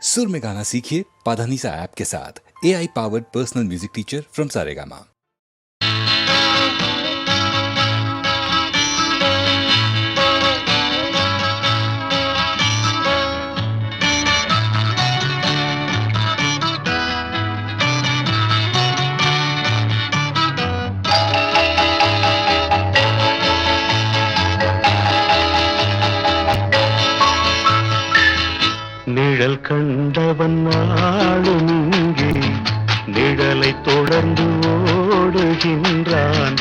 सुर में गाना सीखिए पाधानीसा ऐप के साथ। AI powered personal music teacher from Saregama. நிழல் கண்டவன் நாளும் இங்கே நிழலை தொடர்ந்து ஓடுகின்றான்.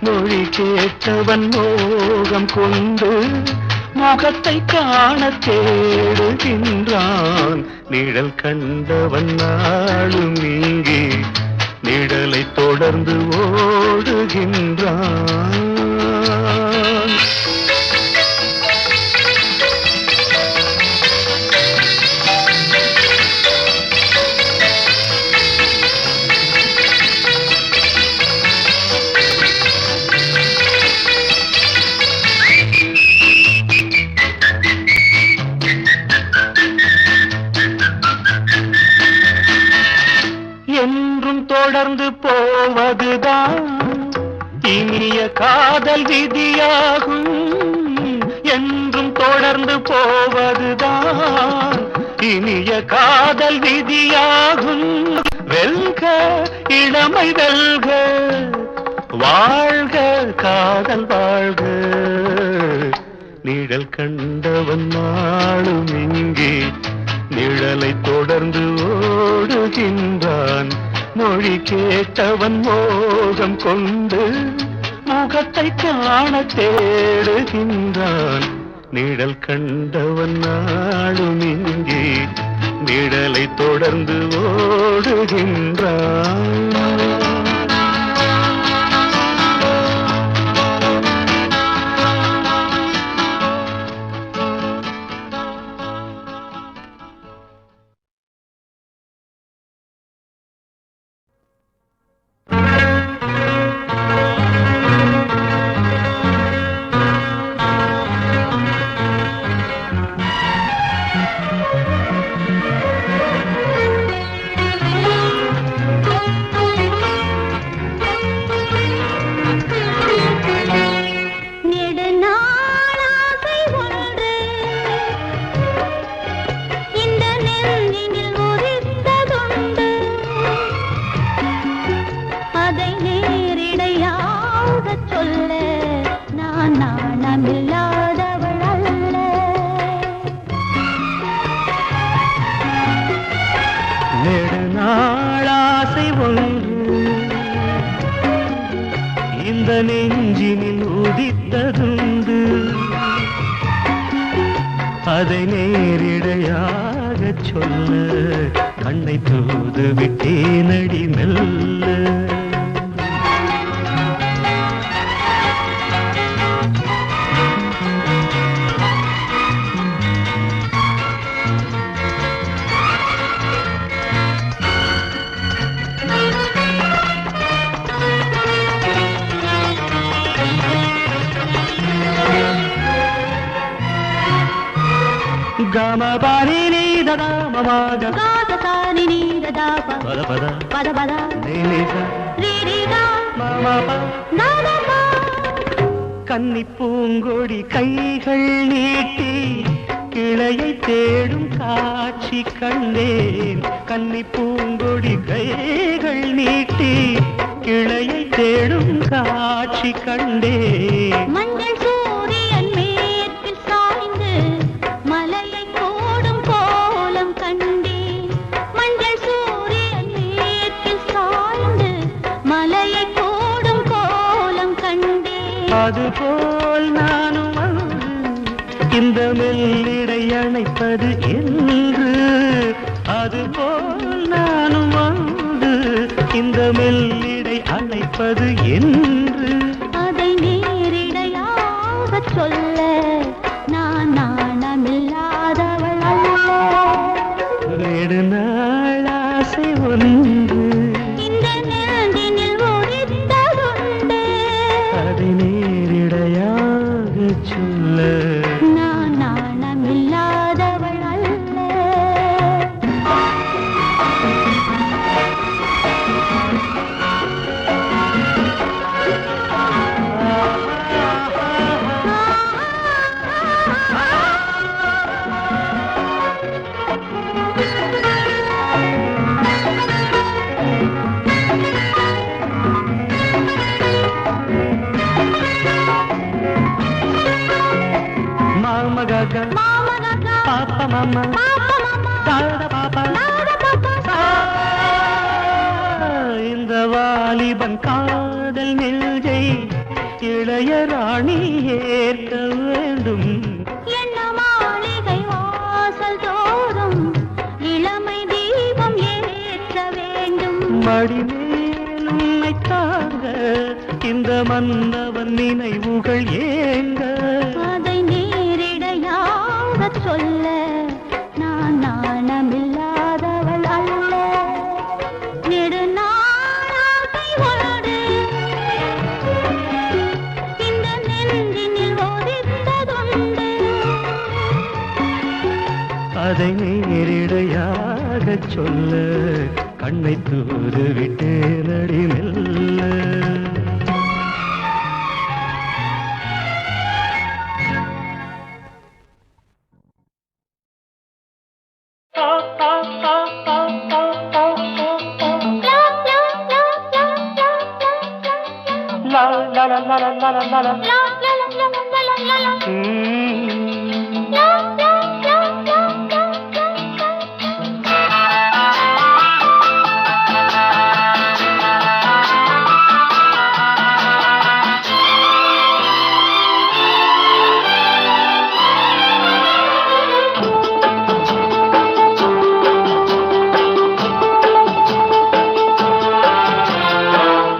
மொழி கேட்டவன் மோகம் கொண்டு முகத்தை காண தேடுகின்றான். நிழல் கண்டவன் நாளும் இங்கே நிழலை தொடர்ந்து ஓடுகின்றான். என்றும் தொடர்ந்து போவதுதான் இனிய காதல் விதியாகும். என்றும் தொடர்ந்து போவதுதான் இனிய காதல் விதியாகும். வெல்க இளமை வெல்க, வாழ்க காதல் வாழ்க. நிழல் கண்டவன் நாளும் இங்கே நிழலை தொடர்ந்து ஓடுகின்றான். மொழி கேட்டவன் மோகம் கொண்டு முகத்தை காண தேடுகின்றான். நிழல் கண்டவன் நாளும் இங்கே நிழலை தொடர்ந்து ஓடுகின்றான். நெடுநாளாசை ஒன்று இந்த நெஞ்சினில் உதித்ததுண்டு. அதை நேரிடையாக சொல்ல கண்ணை தூது விட்டேனடி மெல்ல. గమ పాని నీ దదా మమగ గాద సాని నీ దదా పద పద పద పద నీ నీ స రీ రీ గా మమ ప నా నా ప. கன்னி பூங்கொடி கைகள் நீட்டி கிளையை தேடும் காட்சி கண்டேன். கன்னி பூங்கொடி கைகள் நீட்டி கிளையை தேடும் காட்சி கண்டேன். மஞ்சள் சூரியன் மேற்கில் சாய்ந்து மலையை கோடும் கோலம் கண்டேன். மஞ்சள் சூரியன் மேற்கில் சாய்ந்து மலையை கோடும் கோலம் கண்டேன். அதுபோல் நானும் வந்து இந்த மெல்லிடை அணைப்பது என்று. அதுபோல் நானும் வந்து இந்த மெல்லிடை அணைப்பது என்று. அதை நேரிடையாக சொல்ல நான் நாணமில்லாதவள் அல்ல. நெடுநாளாசை ஒன்று இந்த நெஞ்சினில் உதித்ததுண்டு. அதை நேரிடையாக சொல்ல நான் நாணமில்லாதவள் அல்ல. மாமா தாத பாப்பா இந்த வாலிபன் காதல் நெஞ்சை இளைய ராணி ஏற்க வேண்டும். என்ன மாளிகை வாசல் தோறும் இளமை தீபம் ஏற்ற வேண்டும். மடிமேல் உன்னை தாங்க இந்த மன்னவன் நினைவுகள் ஏங்க. அதை நேரிடையாக சொல்ல நான் நாணமில்லாதவள் அல்ல. நெடுநாளாகை உண்டு இந்த நெஞ்சினில் ஒதித்ததுண்டு. அதை நேரிடையாக சொல்ல கண்ணை தூது விட்டேனடி மெல்ல.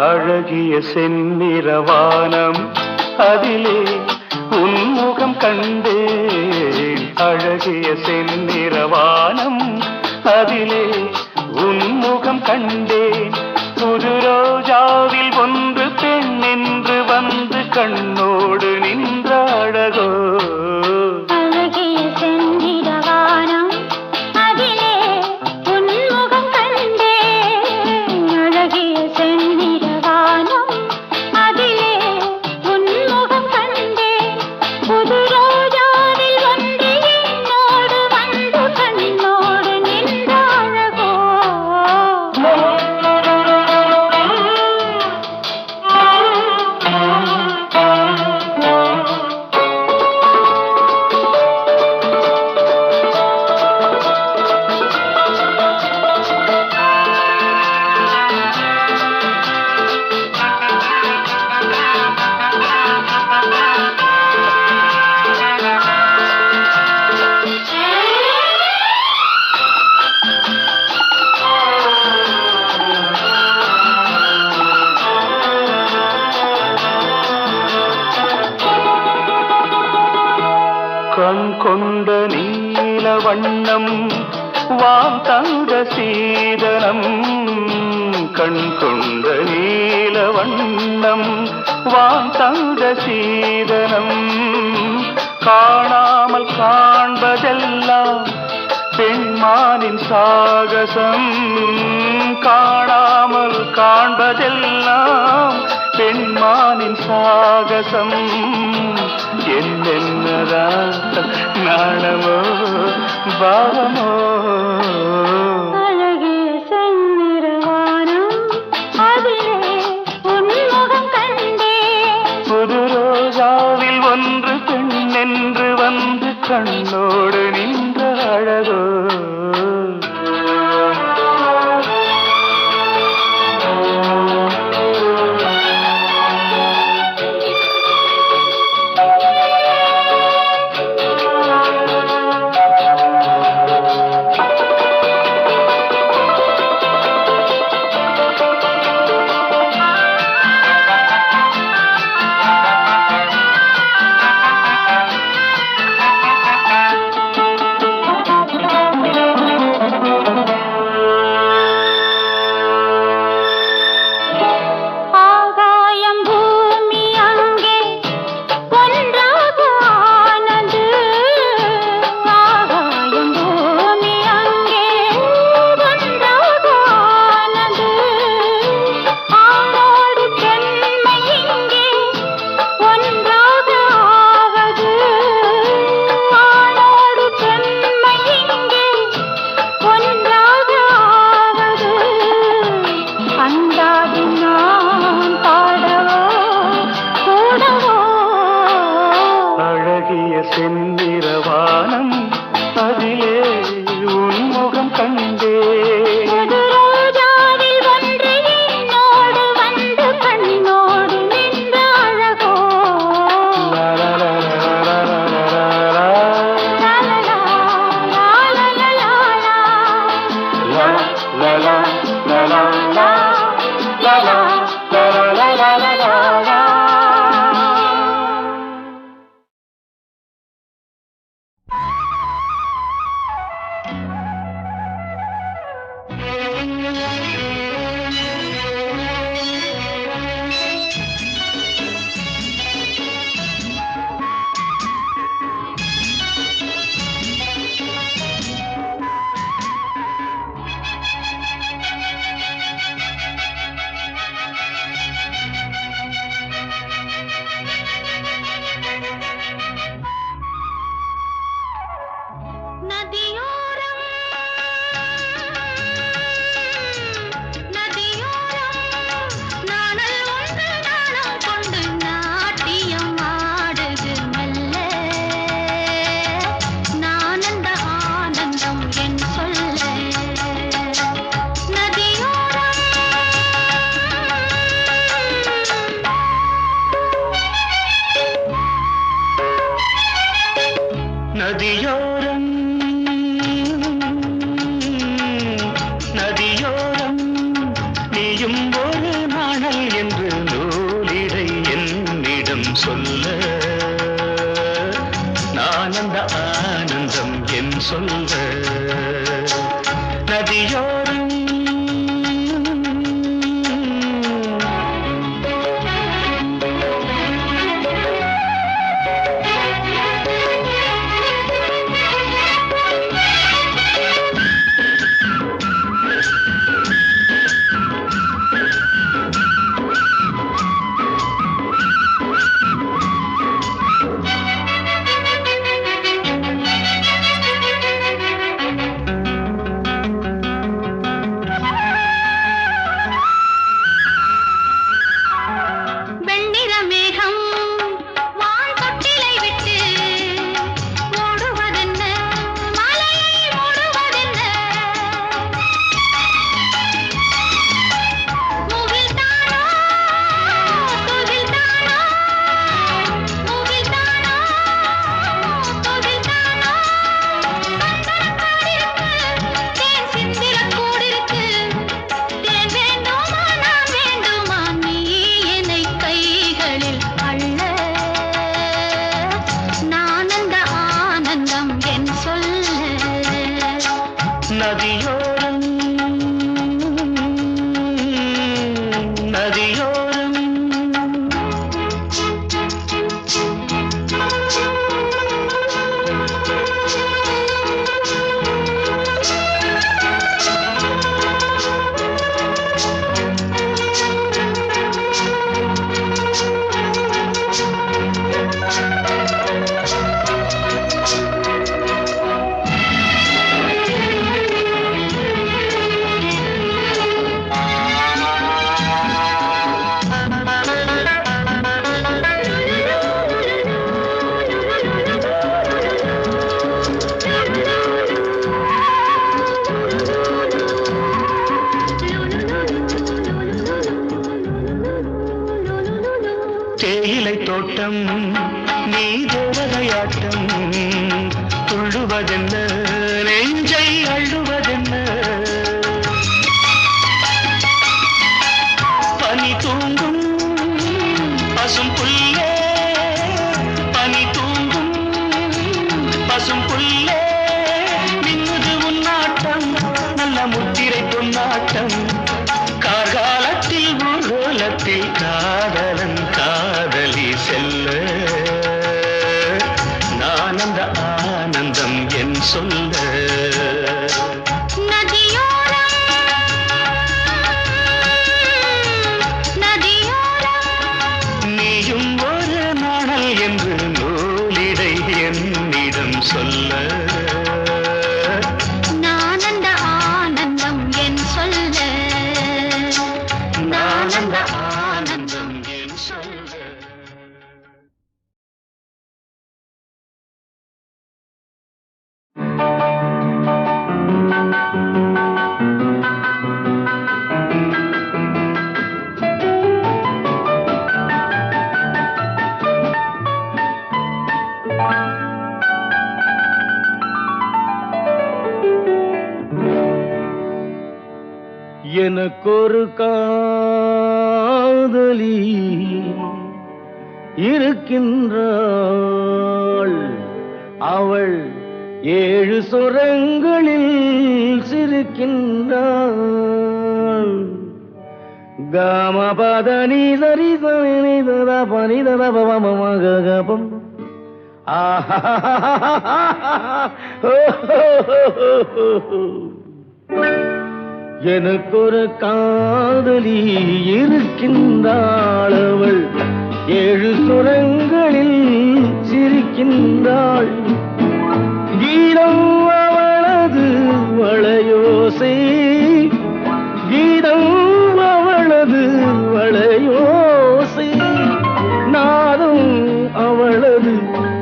அழகிய செந்நிறவானம் அதிலே உன்முகம் கண்டேன். அழகிய செந்நிறவானம் அதிலே உன்முகம் கண்டேன். புது ரோஜாவில் ஒன்று பெண் என்று வந்து கண்ணோடு நின்ற அழகோ. அழகிய செந்திரவானம் அதிலே உன்முகம் கண்டேன். அழகிய செந்திரவானம் அதிலே உன்முகம் கண்டேன். புது ரோஜாவில் ஒன்று என்னோடு வந்து கண்ணோடு நின்ற அழகோ. கண் கொண்ட நீல வண்ணம் வாம் தந்த சீதனம். கண் கொண்ட நீல வண்ணம் வாம் தந்த சீதனம். காணாமல் காண்பதெல்லாம் பெண்மானின் சாகசம். காணாமல் காண்பதெல்லாம் பெண்மானின் சாகசம். என்னென்னதான் நாணமோ பாவமோ. அழகிய செந்நிறவானம் அதிலே உன்முகம் கண்டேன். புது ரோஜாவில் ஒன்று பெண் என்று வந்து கண்ணோடு நின்ற அழகோ. நதியோரம் நீயும் ஒரு நாணல் என்று நூலிடை என்னிடம் சொல்ல நான் அந்த ஆனந்தம் என் சொல்ல நதியோரம் நதியோரம் நதியோரம் தேயிலை தோட்டம் நீ தேவதையாட்டம் துள்ளுவதென்ன நெஞ்சை அள்ளுவதென்ன பனி தூங்கும் பசும் புல்லே பனி தூங்கும் பசும் புல்லே மின்னுது உன்னாட்டம் நல்ல முத்திரை பொன்னாட்டம் கார்காலத்தில் ஊர்வலத்தில் காதலன் காதலி செல்ல நான் அந்த ஆனந்தம் என் சொல்ல நீயும் ஒரு நாணல் என்று நூலிடை என்னிடம் சொல்ல ஆனந்தம் என் சொல்ல எனக்கொரு காதலி இருக்கின்றாள் அவள் 7 சுரங்களில் சிரிக்கின்றாள் காமபதனி சரி சரி தர பனி தர பவமகபம் எனக்கொரு காதலி இருக்கின்றாள் அவள் 7 சுரங்களில் சிரிக்கின்றாள் கீதம் அவளது வளையோசை கீதம் அவளது வளையோசை நாதம் அவளது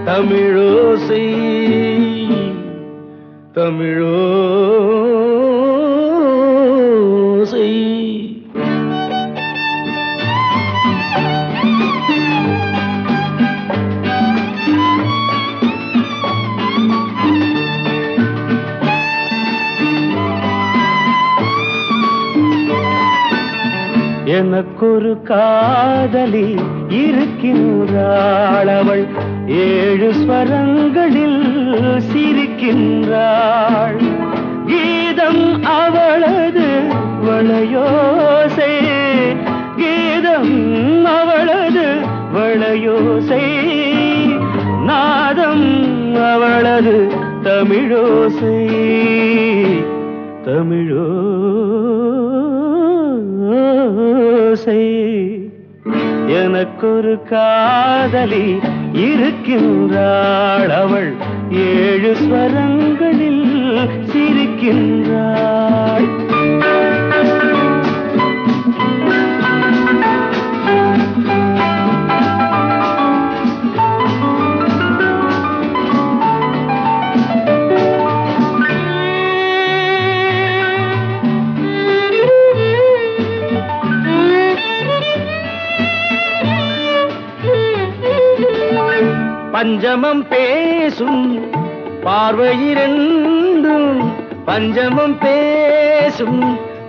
தமிழோசை தமிழோசை எனக்கொரு காதலி இருக்கின்றாள், அவள் 7 ஸ்வரங்களில் சிரிக்கின்றாள். கீதம் அவளது வளையோசை, கீதம் அவளது வளையோசை, நாதம் அவளது தமிழோசை, தமிழோசை. எனக்கொரு காதலி இருக்கின்றாள், அவள் 7 ஸ்வரங்களில் சிரிக்கின்றாள். பஞ்சமம் பேசும் பார்வையிரண்டும், பஞ்சமம் பேசும்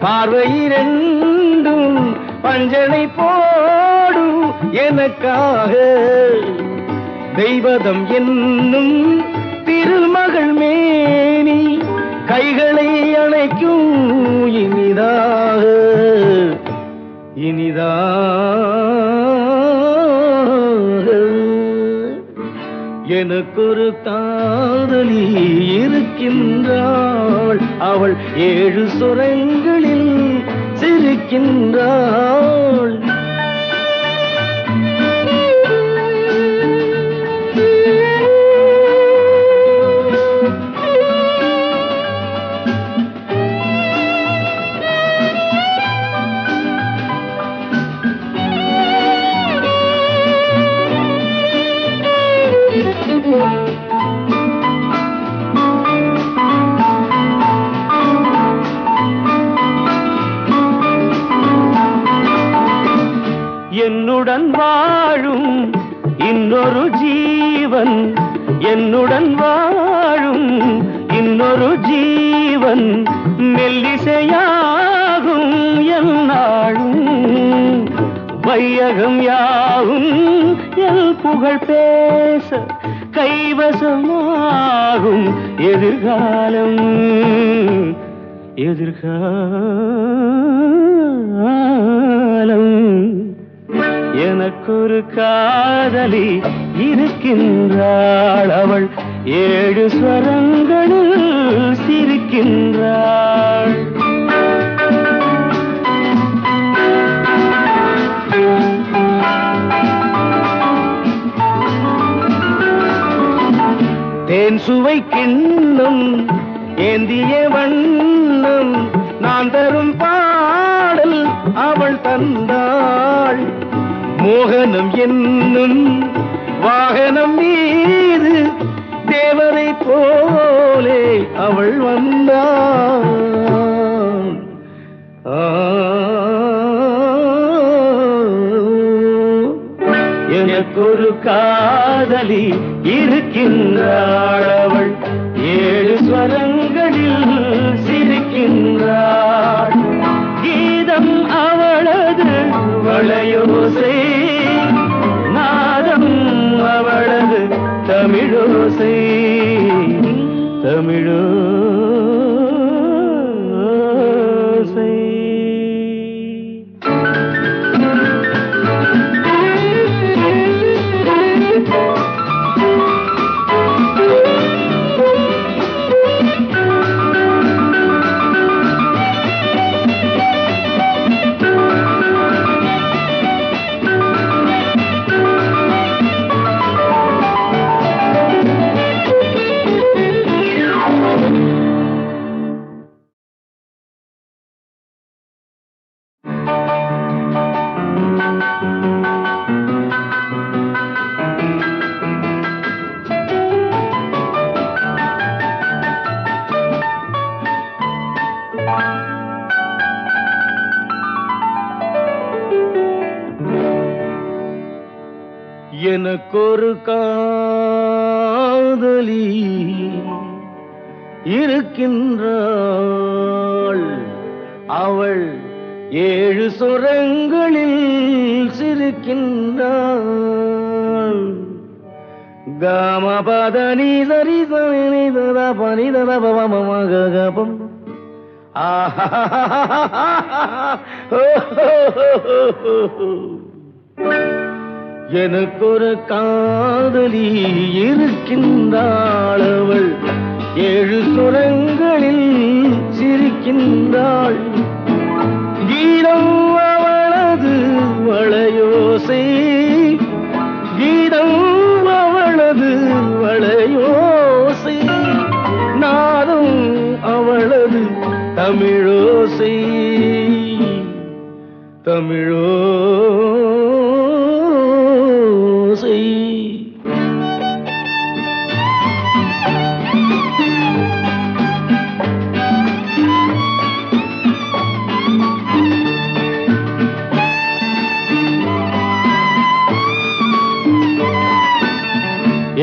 பார்வையிரண்டும், பஞ்சனை போடும் எனக்காக. தெய்வதம் என்னும் திருமகள் மேனி கைகளை அணைக்கும் இனிதாக, இனிதாக. எனக்கொரு காதலி இருக்கின்றாள், அவள் 7 சுரங்களில் சிரிக்கின்றாள். என்னுடன் வாழும் இன்னொரு ஜீவன், என்னுடன் வாழும் இன்னொரு ஜீவன், மெல்லிசையாகும் என்னாலும், வையகம் யாவும் எல் புகழ் பேச கைவசமாகும் எதிர்காலம், எதிர்காலம். எனக்கொரு காதலி இருக்கின்றாள், அவள் 7 ஸ்வரங்களில் சிரிக்கின்றாள். தேன் சுவை கிண்ணம் ஏந்திய வண்ணம், நான் தரும் பாடல் அவள் தந்தாள். மோகனம் என்னும் வாகனம் மீது தேவரை போலே அவள் வந்தாள். எனக்கொரு காதலி இருக்கின்றாள், அவள் 7 ஸ்வரங்களில் சிரிக்கின்றாள். கீதம் அவளது வளையோசை, நாதம் அவளது தமிழோசை, தமிழோசை. எனக்கொரு காதலி இருக்கின்றாள், அவள் ஏழு சுரங்களில் சிரிக்கின்றாள். காமபதனி சரி சனி தத பனி தத பவமகபம். எனக்கொரு காதலி இருக்கின்றாள். அவள் ஏழு சுரங்களில் சிரிக்கின்றாள். கீதம் அவளது வளையோசை, கீதம் அவளது வளையோசை, நாதம் அவளது தமிழோசை, தமிழோசை.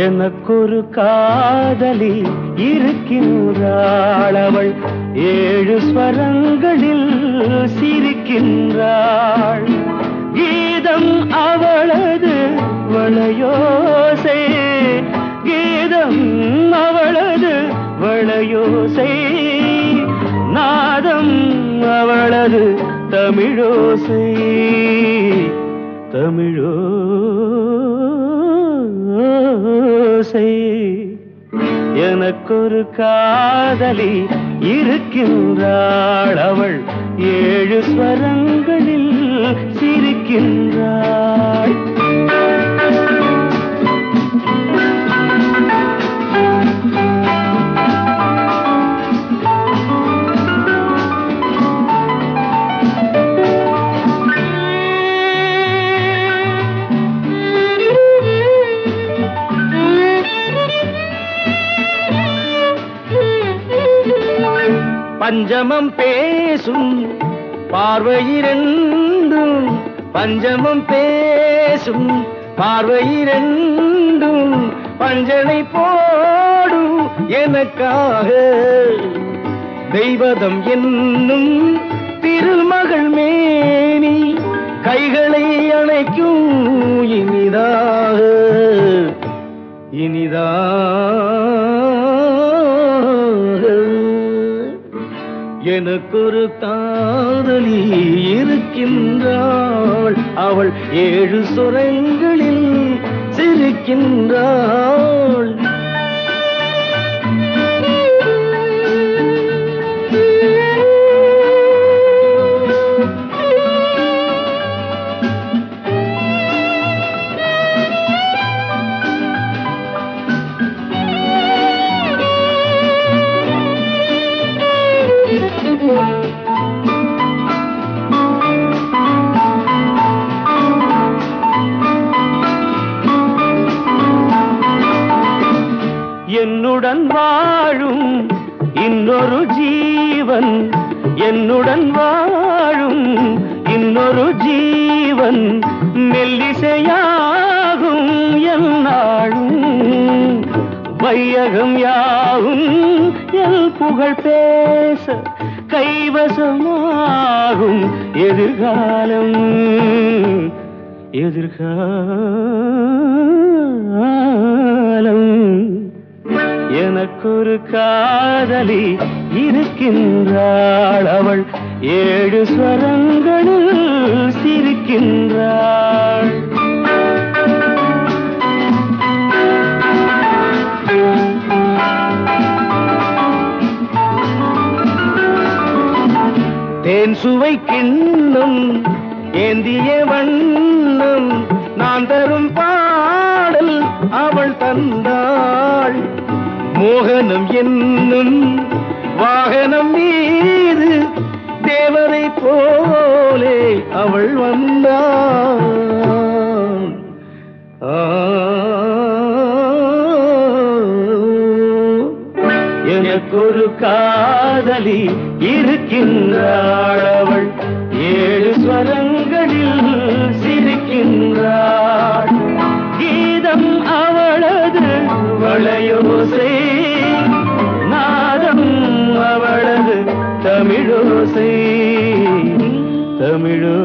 எனக்கொரு காதலி இருக்கின்றாள். அவள் ஏழு ஸ்வரங்களில் சிரிக்கின்றாள். கீதம் அவளது வளையோசை, கீதம் அவளது வளையோசை, நாதம் அவளது தமிழோசை, தமிழோசை. எனக்கொரு காதலி இருக்கின்றாள். அவள் ஏழு ஸ்வரங்களில் சிரிக்கின்றாள். பஞ்சமம் பேசும் பார்வையிரண்டும், பஞ்சமம் பேசும் பார்வையிரண்டும், பஞ்சனை போடும் எனக்காக. தெய்வதம் என்னும் திருமகள் மேனி கைகளை அணைக்கும் இனிதாக, இனிதாக. எனக்கொரு காதலி இருக்கின்றாள். அவள் ஏழு சுரங்களில் சிரிக்கின்றாள். என்னுடன் வாழும் இன்னொரு ஜீவன், என்னுடன் வாழும் இன்னொரு ஜீவன், மெல்லிசையாகும் என்னாலும், வையகம் யாவும் எல் புகழ் பேச கைவசமாகும் எதிர்காலம், எதிர்காலம். எனக்கொரு காதலி இருக்கின்றாள். அவள் ஏழு ஸ்வரங்களில் சிரிக்கின்றாள். தேன் சுவை கிண்ணம் ஏந்திய வண்ணம், நான் தரும் பாடல் அவள் தந்தாள். மோகனம் என்னும் வாகனம் மீது தேவரை போலே அவள் வந்தாள். எனக்கொரு காதலி இருக்கின்றாள். அவள் ஏழு ஸ்வரங்களில் சிரிக்கின்றாள். கீதம் அவளது வளையோசை, நாதம் அவளது தமிழோசை. தமிழோசை.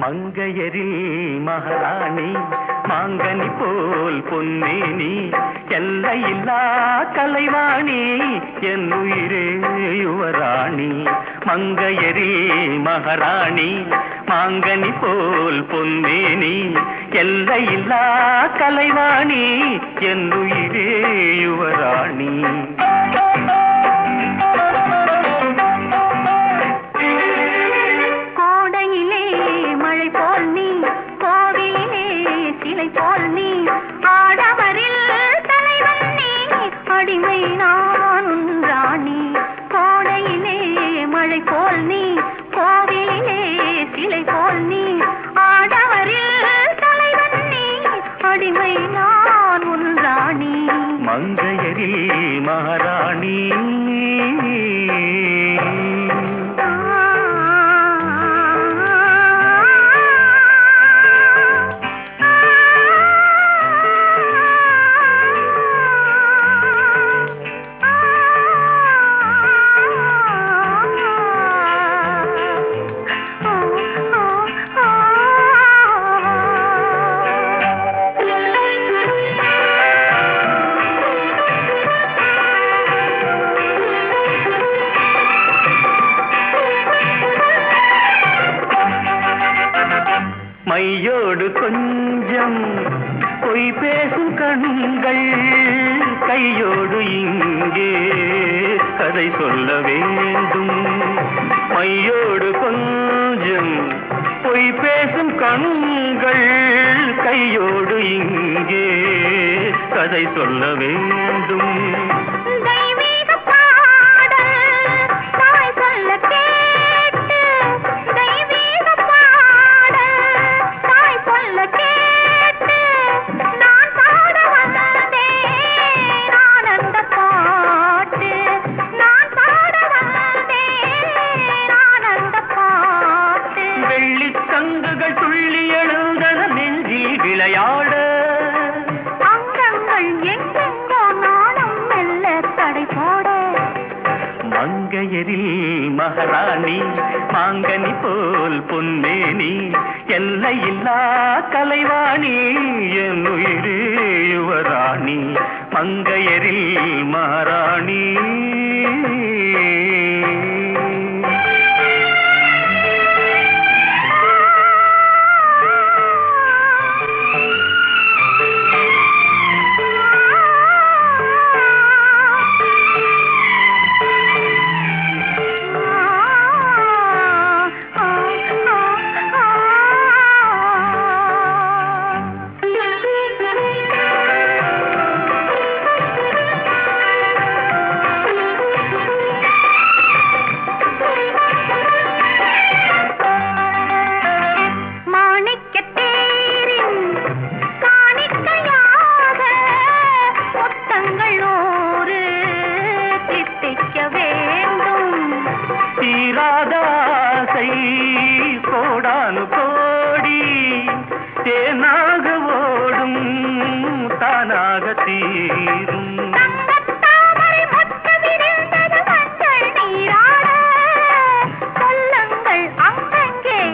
மங்கையரில் மகாராணி மாங்கனி போல் பொன்னேனி எல்லையில்லா கலைவாணி என் உயிரே யுவராணி மங்கையரில் மகாராணி மாங்கனி போல் பொன்னேனி எல்லையில்லா கலைவாணி என் உயிரே யுவராணி போல் நீ ஆடவரில் தலைவன் நீ அடிமை நான் ராணி கோடையிலே மழை போல் நீ கோவிலே சிலை போல் நீ ஆடவரில் தலைவன் நீ அடிமை நான் உன் ராணி மங்கையரில் மகாராணி மையோடு கொஞ்சம் பொய் பேசும் கண்கள் கையோடு இங்கே கதை சொல்ல வேண்டும் மையோடு கொஞ்சம் பொய் பேசும் கண்கள் கையோடு இங்கே கதை சொல்ல வேண்டும் மகாராணி மாங்கனி போல் பொன்னேனி எல்லையில்லா கலைவாணி என் உயிரே யுவராணி மங்கையரில் மகாராணி கோடானு கோடி தேனாக ஓடும் தானாக தீரும்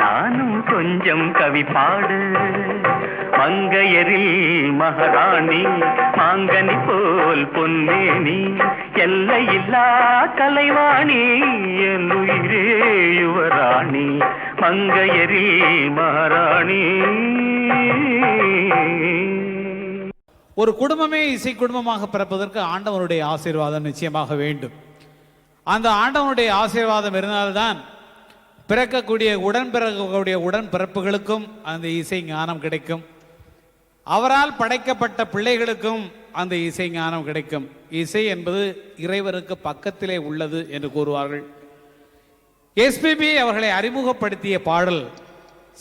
நானும் கொஞ்சம் கவி பாடு மங்கையரில் மகாராணி மாங்கனி போல் பொன்னேனி எல்லையில்லா கலைவாணி என் உயிரே யுவராணி மங்கையரில் மகாராணி ஒரு குடும்பமே இசை குடும்பமாக பிறப்பதற்கு ஆண்டவனுடைய ஆசீர்வாதம் நிச்சயமாக வேண்டும். அந்த ஆண்டவனுடைய ஆசீர்வாதம் இருந்தால்தான் பிறக்கக்கூடிய உடன்பிறப்புகளுக்கும் அந்த இசை ஞானம் கிடைக்கும். அவரால் படைக்கப்பட்ட பிள்ளைகளுக்கும் அந்த இசை ஞானம் கிடைக்கும். இசை என்பது இறைவருக்கு பக்கத்திலே உள்ளது என்று கூறுவார்கள். எஸ்பிபி அவர்களை அறிமுகப்படுத்திய பாடல்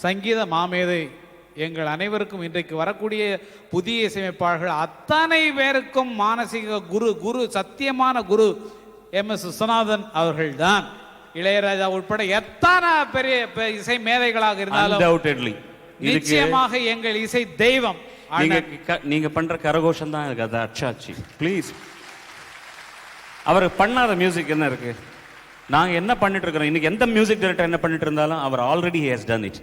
சங்கீத மாமேதை எங்கள் அனைவருக்கும் இன்றைக்கு வரக்கூடிய புதிய இசையமைப்பாளர்கள் அத்தனை பேருக்கும் மானசீக குரு சத்தியமான குரு MS விஸ்வநாதன் அவர்கள்தான். இளையராஜா உட்பட எத்தனை பெரிய இசை மேதைகளாக இருந்தாலும் நிச்சயமாக எங்கள் இசை தெய்வம். நீங்க பண்ற கரகோஷம் தான் இருக்கு, அது அச்சாச்சி. ப்ளீஸ், அவர் பண்ணாத மியூசிக் என்ன இருக்கு? நாங்க என்ன பண்ணிட்டு இருக்கிறோம் இன்னைக்கு? எந்த மியூசிக் டைரக்டர் என்ன பண்ணிட்டு இருந்தாலும் அவர் already has done it.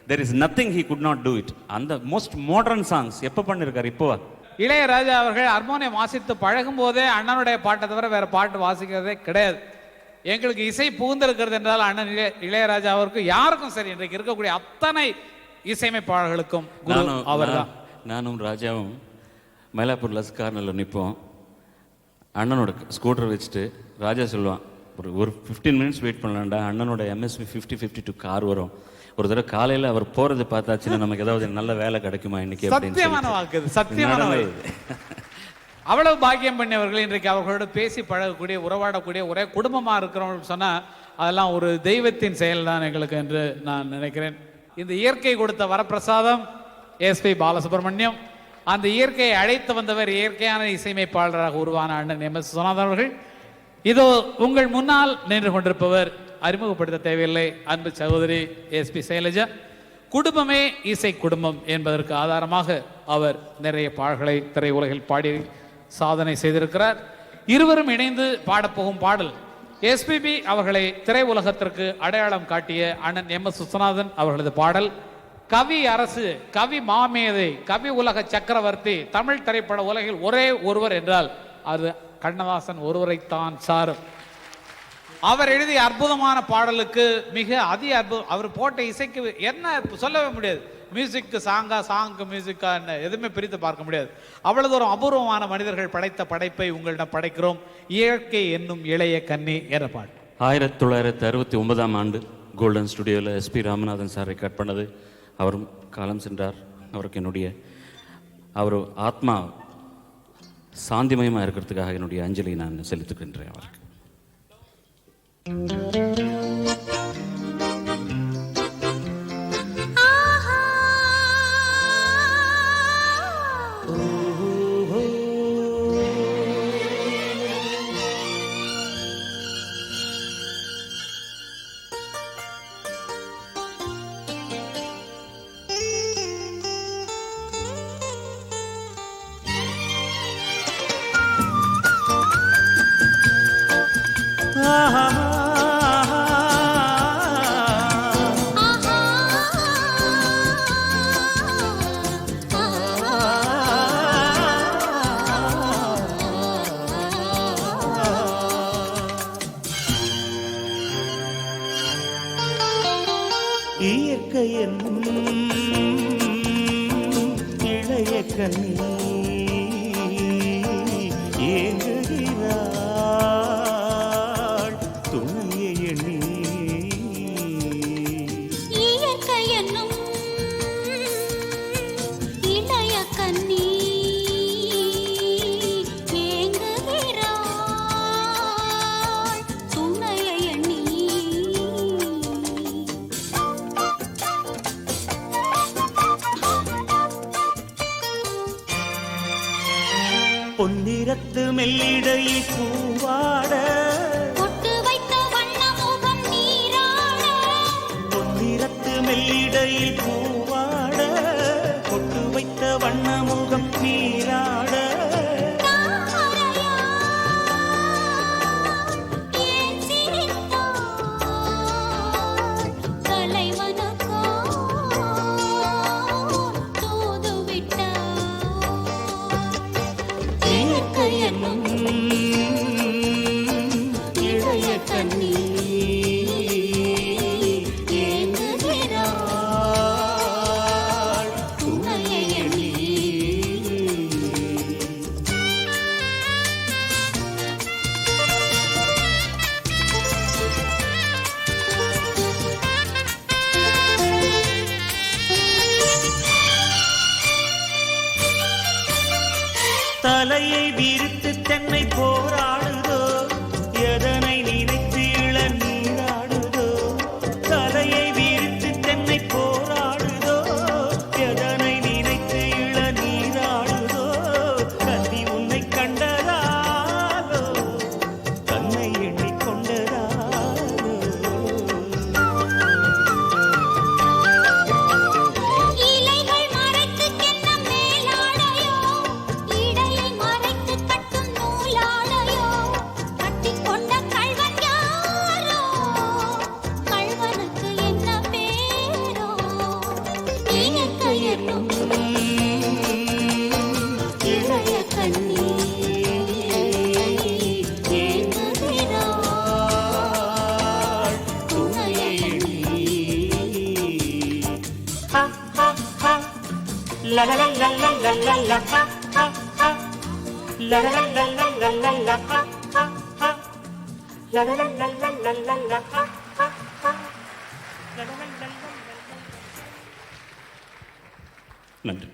there is nothing he could not do it. அந்த மோஸ்ட் மாடர்ன் சாங்ஸ் எப்போ பண்ணியிருக்காரு? இப்போவா? இளையராஜா அவர்கள் ஹார்மோனியம் வாசித்து பழகும் போதே அண்ணனுடைய பாட்டை தவிர வேற பாட்டு வாசிக்கிறதே கிடையாது. எங்களுக்கு இசை புகுந்திருக்கிறது என்றால் அண்ணன் இளையராஜா அவருக்கு யாருக்கும் சரி, இன்றைக்கு இருக்கக்கூடிய அத்தனை இசையமைப்பாளர்களுக்கும் அவர்தான். நானும் ராஜாவும் மயிலாப்பூர் லஸ் கார்னரில் நிற்போம். அண்ணனோட ஸ்கூட்டர் வச்சுட்டு ராஜா சொல்லுவான், ஒரு 15 மினிட்ஸ் வெயிட் பண்ணலாம்டா, அண்ணனோட MSV 5052 கார் வரும். ஒரு தடவை காலையில் அவர் போறது பார்த்தாச்சுன்னா நமக்கு ஏதாவது நல்ல வேலை கிடைக்குமா இன்னைக்கு? சத்தியமான வாக்கு, சத்தியமான வாக்கு. அவ்வளவு பாக்கியம் பண்ணியவர்கள் இன்றைக்கு அவர்களோடு பேசி பழகக்கூடிய, உறவாடக்கூடிய, ஒரே குடும்பமா இருக்கிறவங்க சொன்னா அதெல்லாம் ஒரு தெய்வத்தின் செயல் தான் எங்களுக்கு என்று நான் நினைக்கிறேன். இந்த இயற்கை கொடுத்த வரப்பிரசாதம் SP பாலசுப்ரமணியம். அந்த இயற்கையை அழைத்து வந்தவர் இயற்கையான இசையமைப்பாளராக உருவான அண்ணன் MS விஸ்வநாதன் அவர்கள். இதோ உங்கள் முன்னால் நின்று கொண்டிருப்பவர் அறிமுகப்படுத்த தேவையில்லை, அன்பு சகோதரி SP சைலஜா. குடும்பமே இசை குடும்பம் என்பதற்கு ஆதாரமாக அவர் நிறைய பாடல்களை திரையுலகில் பாடி சாதனை செய்திருக்கிறார். இருவரும் இணைந்து பாடப்போகும் பாடல் SPB அவர்களை திரையுலகத்திற்கு அடையாளம் காட்டிய அண்ணன் MS விஸ்வநாதன் அவர்களது பாடல். கவி அரசு, கவி மாமேதை, கவி உலக சக்கரவர்த்தி, தமிழ் திரைப்பட உலகில் ஒரே ஒருவர் என்றால் அது கண்ணதாசன் ஒருவரைத்தான் சாரும். அவர் எழுதிய அற்புதமான பாடலுக்கு மிக அற்புதம். அவர் போட்ட இசைக்கு என்ன சொல்லவே முடியாது. மியூசிக்கு சாங்கு மியூசிக்கா என்ன எதுவுமே பிரித்து பார்க்க முடியாது. அவ்வளவு ஒரு அபூர்வமான மனிதர்கள் படைத்த படைப்பை உங்களிடம் படைக்கிறோம். இயற்கை என்னும் இளைய கன்னி என்ற பாட்டு 1969ஆம் ஆண்டு கோல்டன் ஸ்டுடியோவில் SP ராமநாதன் சார் ரெக்கார்ட் பண்ணது. அவரும் காலம் சென்றார். அவருக்கு என்னுடைய அவர் ஆத்மா சாந்திமயமாக இருக்கிறதுக்காக என்னுடைய அஞ்சலி நான் செலுத்துகின்றேன் அவருக்கு. இயற்கை இளைய கண்ணி ஏங்குகிறாள் துணையை எண்ணி. இயற்கை என்னும் இளைய கன்னி ஏங்குகிறாள் துணையை எண்ணி. பொன்னிறத்து மெல்லிடையில் பூவாட பொட்டு வைத்த வண்ண முகம் நீராட. பொன்னிறத்து மெல்லிடையில் பூவாட பொட்டு வைத்த வண்ண முகம் நீராட. தாமரையா ஏன் சிரித்தாய் தலைவனுக்கோ தூது விட்டாய். இயற்கை என்னும் இளைய கண்ணி ஏங்குகிறாள் துணையை எண்ணி. தலையை விரித்து தென்னை போராடுதோ எதனை நினைத்து இளநீராடுதோ. தலையை விரித்து தென்னை போராடுதோ எதனை நினைத்து இளநீராடுதோ. கன்னி உன்னை கண்டதாலோ தன்னை எண்ணிக்கொண்டதாலோ. இலைகள் மறைத்து கென்ன மேலாடையோ, இடையை மறைத்து கட்டும் நூலாடையோ. நன்றி.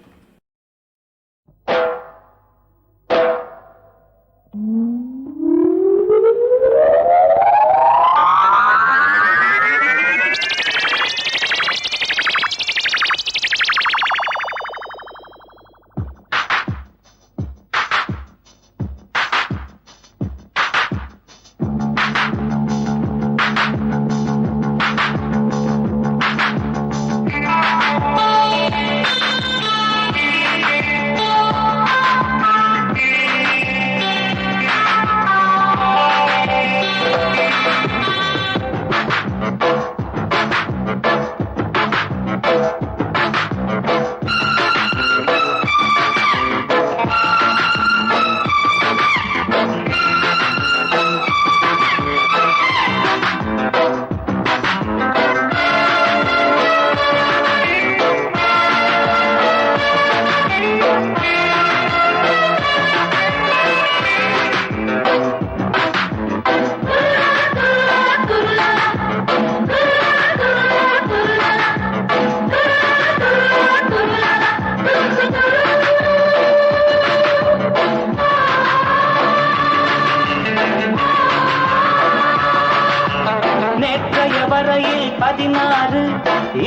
வரையில் 16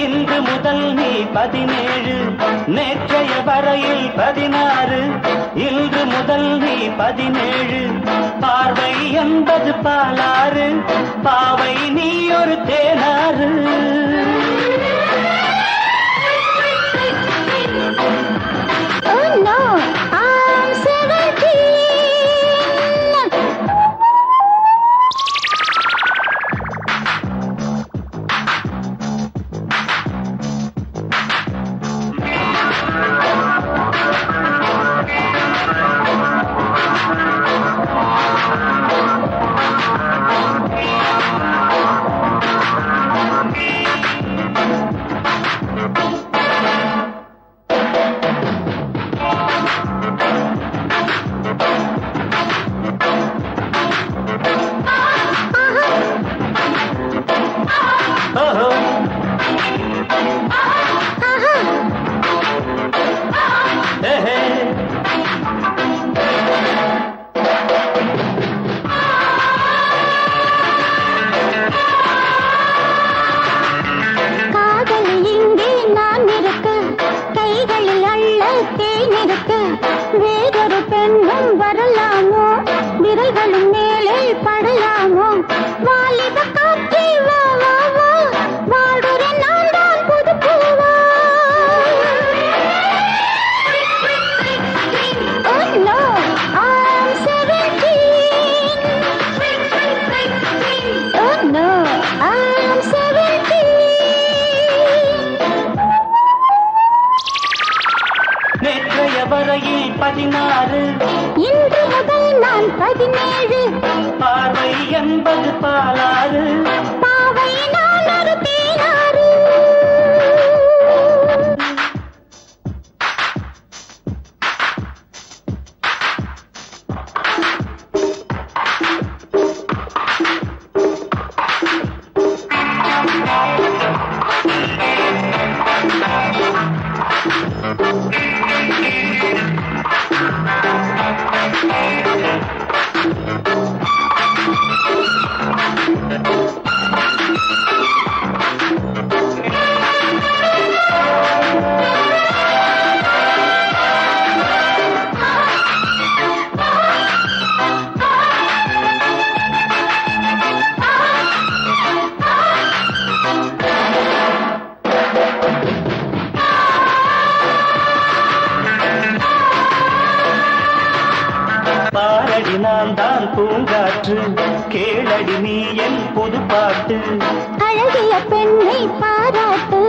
இன்று முதல் நீ 17 நேற்றைய வரையில் 16 இன்று முதல் நீ 17 பார்வை என்பது பாலாறு பாவை நீ ஒரு தேனாறு Oh no, I'm 17. வேறொரு பெண்ணும் வரலாமோ விரல்களும் மேலே படலாமோ வாலிப காற்றே வா வா வா வாடுற நான் தான் புது பூவா Oh no, I'm 17. Oh no, I'm 17. நேற்றைய வரையில் 16 இன்று முதல் நான் 17 பார்வை என்பது பாலாறு பாவை நான் ஒரு தேனாறு பாரடி நான் தான் பூங்காற்று கேளடி நீ என் புது பாட்டு அழகிய பெண்ணை பாராட்டு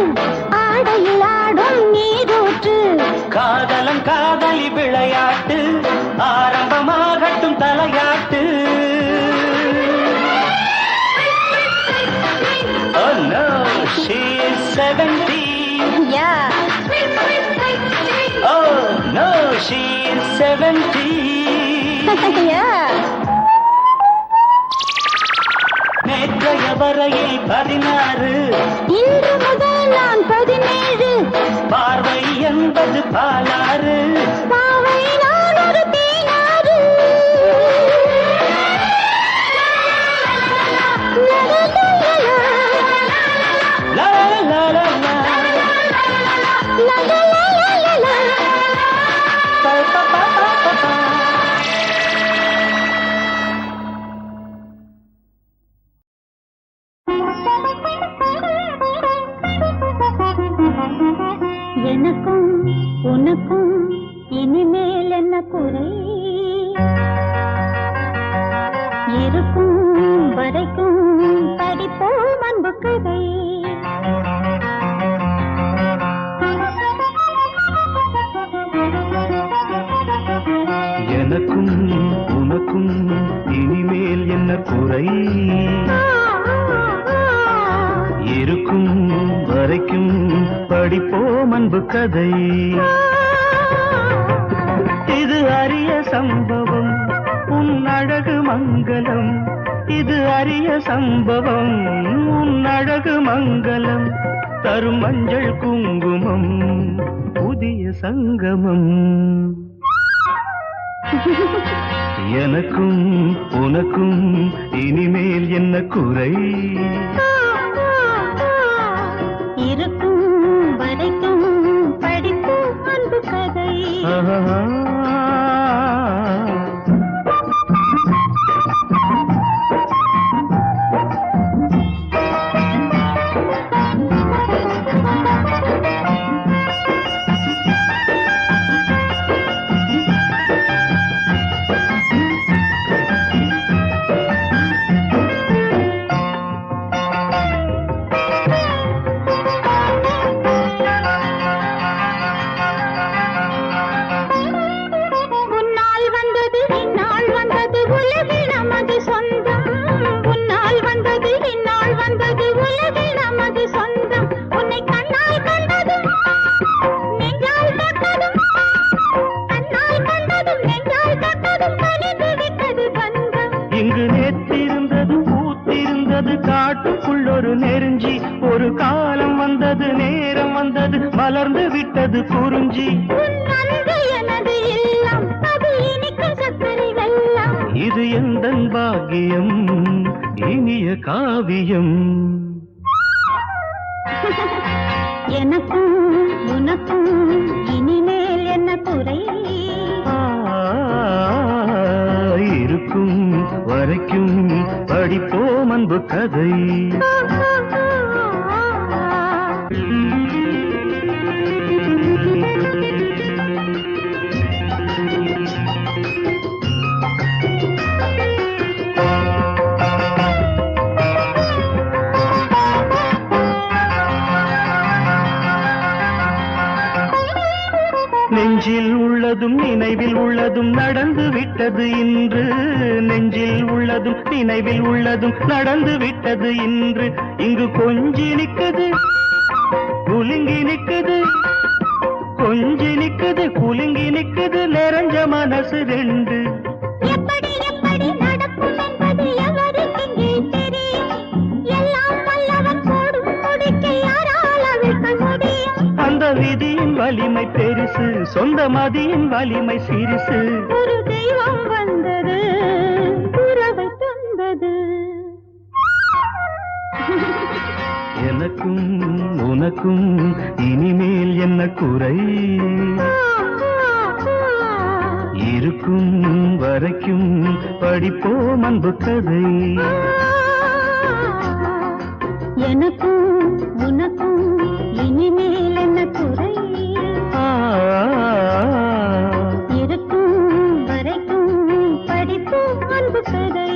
ஆடையில் ஆடும் நீரூற்று காதலன் காதலி விளையாட்டு ஆரம்பமாகட்டும் தலையாட்டு Oh no, she is 17. Yeah. 70 நேற்றைய வரையில் 16 இன்று முதல் நான் 17 பார்வை என்பது பாலாறு பாவை நான் ஒரு தேனாறு லா லா லா லா பா பா பா பா பா. எனக்கும் உனக்கும் இனிமேல் என்ன குறை இருக்கும் வரைக்கும் படிப்போம் அன்பு கதை எனக்கும் உனக்கும் இனிமேல் என்ன குறை இருக்கும் வரைக்கும் படிப்போம் அன்பு கதை இது அரிய சம்பவம் உன் அழகு மங்களம் இது அரிய சம்பவம் உன் அழகு மங்களம் தரும் மஞ்சள் குங்குமம் புதிய சங்கமம் எனக்கும் உனக்கும் இனிமேல் என்ன குறை இருக்கும் வரைக்கும் படிப்போம் அன்பு கதை இங்கு நேற்றிருந்தது பூத்திருந்தது காட்டுக்குள் ஒரு நெருஞ்சி ஒரு காலம் வந்தது நேரம் வந்தது மலர்ந்து விட்டது குறிஞ்சி இது எந்தன் பாக்கியம் இனிய காவியம் எனக்கும் உனக்கும் இனிமேல் என்ன குறை இருக்கும் வரைக்கும் படிப்போம் அன்பு கதை நெஞ்சில் உள்ளதும் நினைவில் உள்ளதும் நடந்து விட்டது இன்று நெஞ்சில் உள்ளதும் நினைவில் உள்ளதும் நடந்து விட்டது இன்று இங்கு கொஞ்சி நிக்குது குலுங்கி நிக்குது கொஞ்சி நிக்குது குலுங்கி நிக்குது நிறைஞ்ச மனசு ரெண்டு எப்படி எப்படி நடக்கும் என்பது எவருக்கெங்கே தெரியும் எல்லாம் வல்லவன் போடும் முடிக்கை யாரால் அவிழ்க்க முடியும் அந்த விதியின் வலிமை பெருசு சொந்த மதியின் வலிமை சிறுசு ஒரு தெய்வம் வந்தது உறவை தந்தது எனக்கும் உனக்கும் இனிமேல் என்ன குறை இருக்கும் வரைக்கும் படிப்போம் அன்பு கதை எனக்கும் உனக்கும் இனிமேல் என்ன குறை இருக்கும் வரைக்கும் படிப்போம் அன்பு கதை